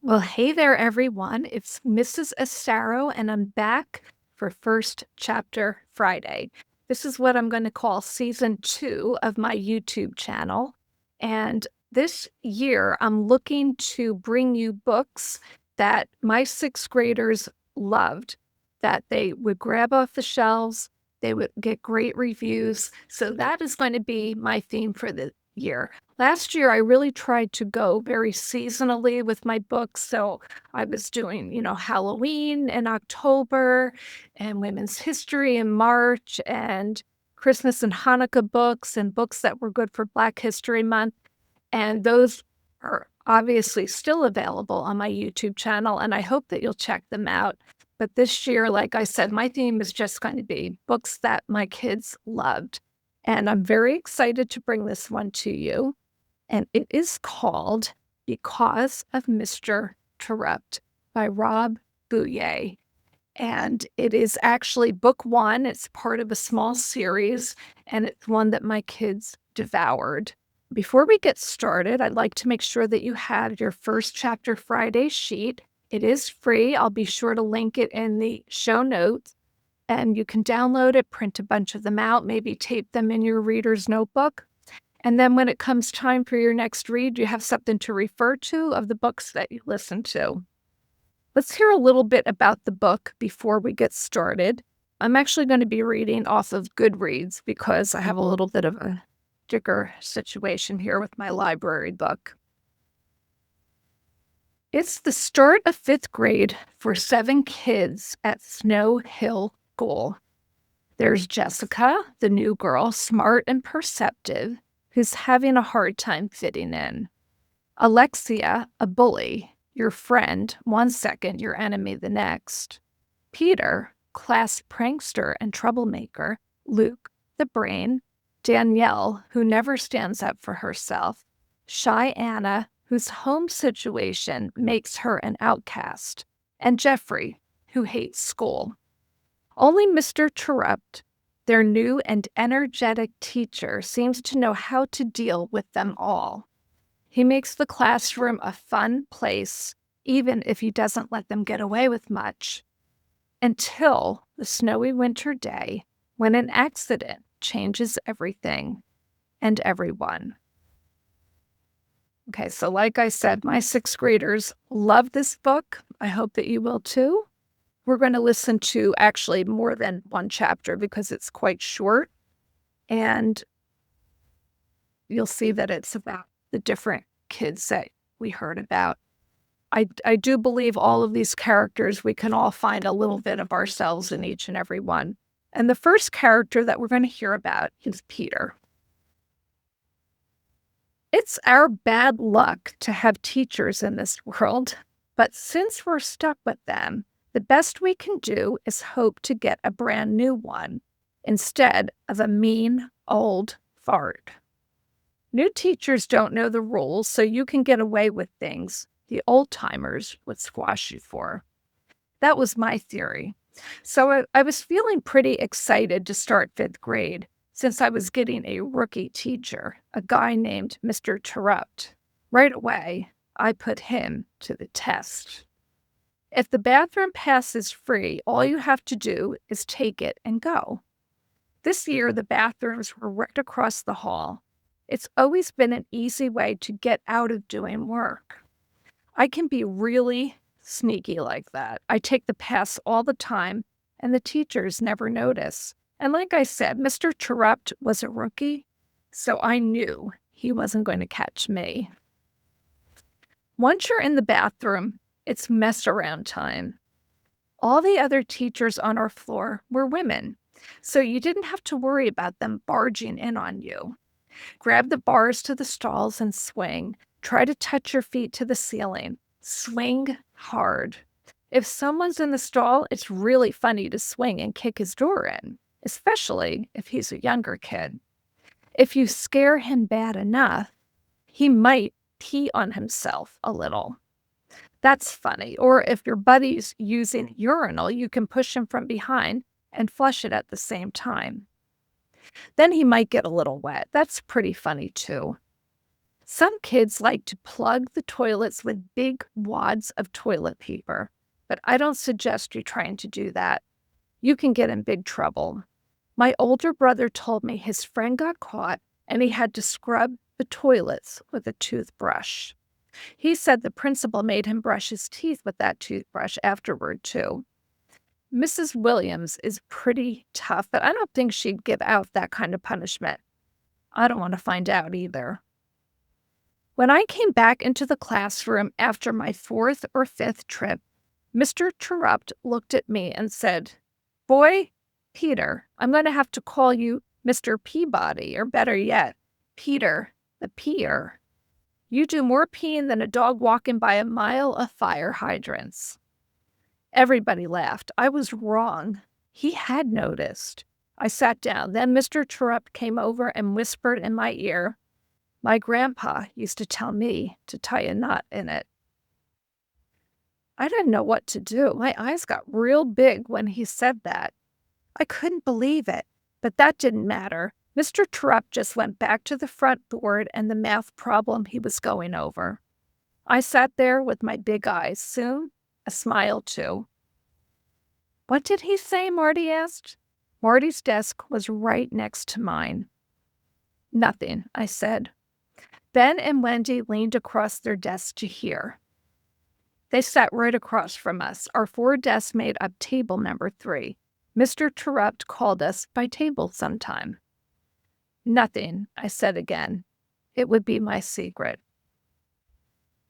Well, hey there, everyone. It's Mrs. Estaro, and I'm back for First Chapter Friday. This is what I'm going to call season 2 of my YouTube channel. And this year, I'm looking to bring you books that my sixth graders loved, that they would grab off the shelves, they would get great reviews. So that is going to be my theme for the year. Last year, I really tried to go very seasonally with my books. So I was doing, Halloween in October and women's history in March and Christmas and Hanukkah books and books that were good for Black History Month. And those are obviously still available on my YouTube channel, and I hope that you'll check them out. But this year, like I said, my theme is just going to be books that my kids loved. And I'm very excited to bring this one to you. And it is called Because of Mr. Terupt by Rob Buyea. And it is actually book one. It's part of a small series, and it's one that my kids devoured. Before we get started, I'd like to make sure that you have your First Chapter Friday sheet. It is free. I'll be sure to link it in the show notes. And you can download it, print a bunch of them out, maybe tape them in your reader's notebook. And then when it comes time for your next read, you have something to refer to of the books that you listen to. Let's hear a little bit about the book before we get started. I'm actually going to be reading off of Goodreads because I have a little bit of a sticker situation here with my library book. It's the start of 5th grade for 7 kids at Snow Hill School. There's Jessica, the new girl, smart and perceptive, who's having a hard time fitting in. Alexia, a bully, your friend 1 second, your enemy the next. Peter, class prankster and troublemaker. Luke, the brain. Danielle, who never stands up for herself. Shy Anna, whose home situation makes her an outcast. And Jeffrey, who hates school. Only Mr. Terupt, their new and energetic teacher, seems to know how to deal with them all. He makes the classroom a fun place, even if he doesn't let them get away with much. Until the snowy winter day, when an accident changes everything and everyone. Okay, so like I said, my 6th graders love this book. I hope that you will too. We're going to listen to actually more than one chapter because it's quite short. And you'll see that it's about the different kids that we heard about. I do believe all of these characters, we can all find a little bit of ourselves in each and every one. And the first character that we're going to hear about is Peter. It's our bad luck to have teachers in this world, but since we're stuck with them, the best we can do is hope to get a brand new one instead of a mean old fart. New teachers don't know the rules, so you can get away with things the old-timers would squash you for. That was my theory. So I was feeling pretty excited to start 5th grade since I was getting a rookie teacher, a guy named Mr. Terupt. Right away, I put him to the test. If the bathroom pass is free, all you have to do is take it and go. This year, the bathrooms were right across the hall. It's always been an easy way to get out of doing work. I can be really sneaky like that. I take the pass all the time, and the teachers never notice. And like I said, Mr. Terupt was a rookie, so I knew he wasn't going to catch me. Once you're in the bathroom, it's mess around time. All the other teachers on our floor were women, so you didn't have to worry about them barging in on you. Grab the bars to the stalls and swing. Try to touch your feet to the ceiling. Swing hard. If someone's in the stall, it's really funny to swing and kick his door in, especially if he's a younger kid. If you scare him bad enough, he might pee on himself a little. That's funny. Or if your buddy's using urinal, you can push him from behind and flush it at the same time. Then he might get a little wet. That's pretty funny too. Some kids like to plug the toilets with big wads of toilet paper, but I don't suggest you trying to do that. You can get in big trouble. My older brother told me his friend got caught and he had to scrub the toilets with a toothbrush. He said the principal made him brush his teeth with that toothbrush afterward, too. Mrs. Williams is pretty tough, but I don't think she'd give out that kind of punishment. I don't want to find out either. When I came back into the classroom after my fourth or fifth trip, Mr. Terupt looked at me and said, "Boy, Peter, I'm going to have to call you Mr. Peabody, or better yet, Peter the Peer. You do more peeing than a dog walking by a mile of fire hydrants." Everybody laughed. I was wrong. He had noticed. I sat down. Then Mr. Terupt came over and whispered in my ear, "My grandpa used to tell me to tie a knot in it." I didn't know what to do. My eyes got real big when he said that. I couldn't believe it, but that didn't matter. Mr. Terupt just went back to the front board and the math problem he was going over. I sat there with my big eyes, soon a smile too. "What did he say?" Marty asked. Marty's desk was right next to mine. "Nothing," I said. Ben and Wendy leaned across their desks to hear. They sat right across from us. Our 4 desks made up table number 3. Mr. Terupt called us by table sometime. "Nothing," I said again. It would be my secret.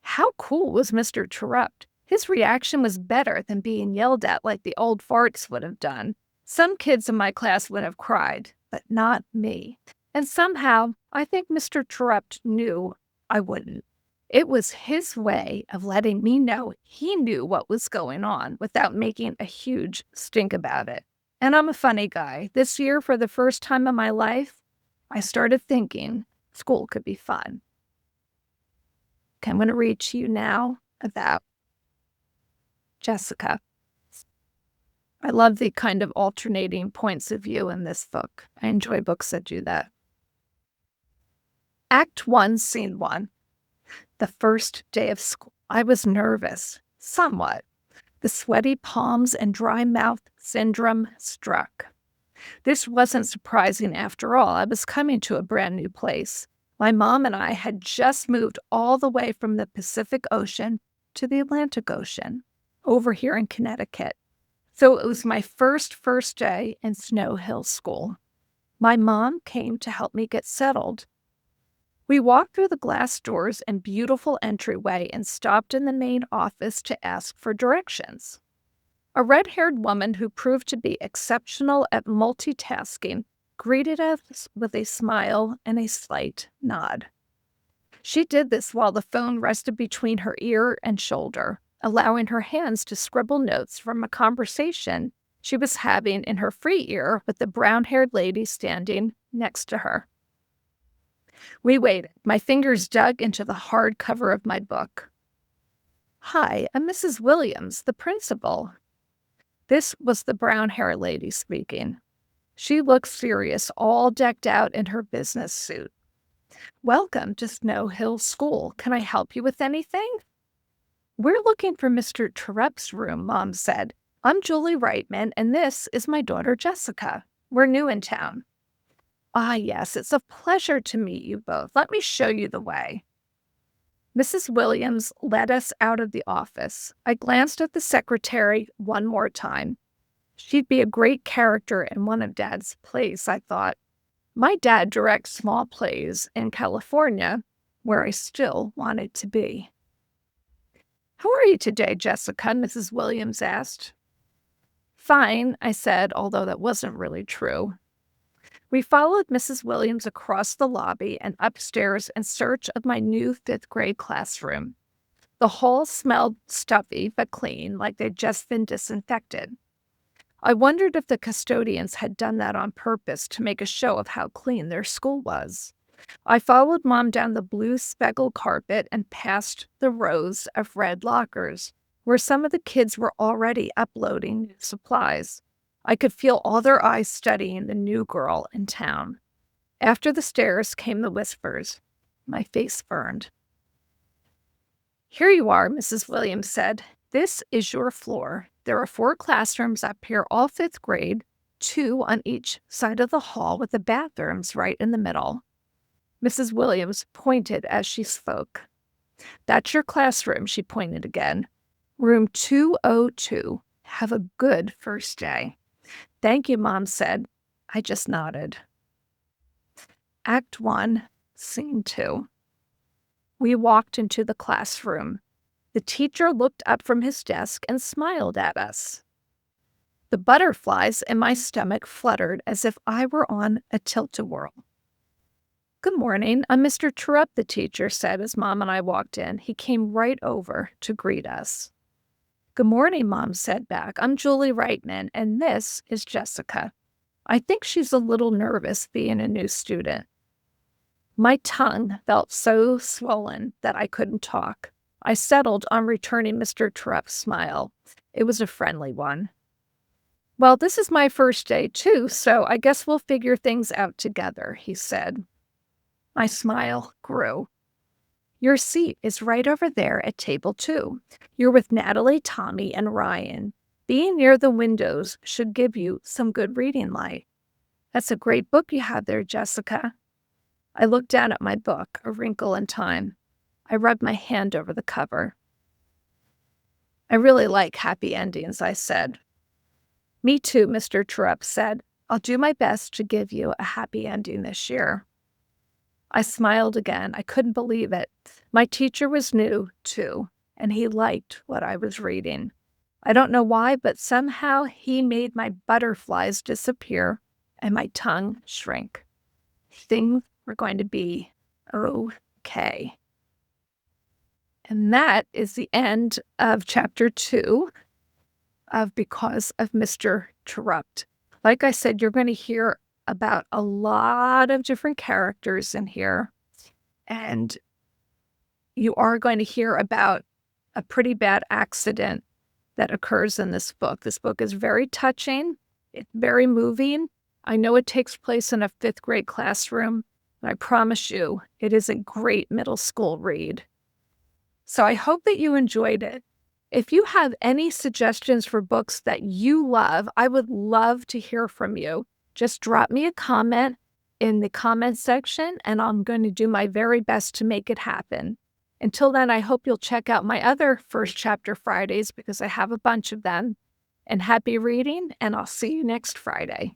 How cool was Mr. Terupt? His reaction was better than being yelled at like the old farts would have done. Some kids in my class would have cried, but not me. And somehow, I think Mr. Terupt knew I wouldn't. It was his way of letting me know he knew what was going on without making a huge stink about it. And I'm a funny guy. This year, for the first time in my life, I started thinking school could be fun. Okay, I'm going to read to you now about Jessica. I love the kind of alternating points of view in this book. I enjoy books that do that. Act 1, Scene 1. The first day of school. I was nervous, somewhat. The sweaty palms and dry mouth syndrome struck. This wasn't surprising after all. I was coming to a brand new place. My mom and I had just moved all the way from the Pacific Ocean to the Atlantic Ocean, over here in Connecticut. So it was my first day in Snow Hill School. My mom came to help me get settled. We walked through the glass doors and beautiful entryway and stopped in the main office to ask for directions. A red-haired woman who proved to be exceptional at multitasking greeted us with a smile and a slight nod. She did this while the phone rested between her ear and shoulder, allowing her hands to scribble notes from a conversation she was having in her free ear with the brown-haired lady standing next to her. We waited. My fingers dug into the hard cover of my book. "Hi, I'm Mrs. Williams, the principal." This was the brown-haired lady speaking. She looked serious, all decked out in her business suit. "Welcome to Snow Hill School. Can I help you with anything?" "We're looking for Mr. Terupt's room," Mom said. "I'm Julie Reitman, and this is my daughter Jessica. We're new in town." "Ah, yes, it's a pleasure to meet you both. Let me show you the way." Mrs. Williams led us out of the office. I glanced at the secretary one more time. She'd be a great character in one of Dad's plays, I thought. My dad directs small plays in California, where I still wanted to be. "How are you today, Jessica?" Mrs. Williams asked. "Fine," I said, although that wasn't really true. We followed Mrs. Williams across the lobby and upstairs in search of my new 5th grade classroom. The hall smelled stuffy but clean, like they'd just been disinfected. I wondered if the custodians had done that on purpose to make a show of how clean their school was. I followed Mom down the blue speckled carpet and past the rows of red lockers, where some of the kids were already uploading new supplies. I could feel all their eyes studying the new girl in town. After the stairs came the whispers. My face burned. "Here you are," Mrs. Williams said. "This is your floor. There are 4 classrooms up here, all 5th grade, 2 on each side of the hall with the bathrooms right in the middle." Mrs. Williams pointed as she spoke. "That's your classroom," she pointed again. "Room 202. Have a good first day." "Thank you," Mom said. I just nodded. Act 1, Scene 2. We walked into the classroom. The teacher looked up from his desk and smiled at us. The butterflies in my stomach fluttered as if I were on a tilt-a-whirl. "Good morning, I'm Mr. Terupt," the teacher said as Mom and I walked in. He came right over to greet us. "Good morning," Mom said back. "I'm Julie Reitman, and this is Jessica. I think she's a little nervous being a new student." My tongue felt so swollen that I couldn't talk. I settled on returning Mr. Terupt's smile. It was a friendly one. "Well, this is my first day, too, so I guess we'll figure things out together," he said. My smile grew. "Your seat is right over there at table 2. You're with Natalie, Tommy, and Ryan. Being near the windows should give you some good reading light." "That's a great book you have there, Jessica." I looked down at my book, A Wrinkle in Time. I rubbed my hand over the cover. "I really like happy endings," I said. "Me too," Mr. Terupt said. "I'll do my best to give you a happy ending this year." I smiled again. I couldn't believe it. My teacher was new, too, and he liked what I was reading. I don't know why, but somehow he made my butterflies disappear and my tongue shrink. Things were going to be okay. And that is the end of chapter 2 of Because of Mr. Terupt. Like I said, you're going to hear about a lot of different characters in here. And you are going to hear about a pretty bad accident that occurs in this book. This book is very touching. It's very moving. I know it takes place in a 5th grade classroom, but I promise you, it is a great middle school read. So I hope that you enjoyed it. If you have any suggestions for books that you love, I would love to hear from you. Just drop me a comment in the comment section, and I'm going to do my very best to make it happen. Until then, I hope you'll check out my other First Chapter Fridays because I have a bunch of them. And happy reading, and I'll see you next Friday.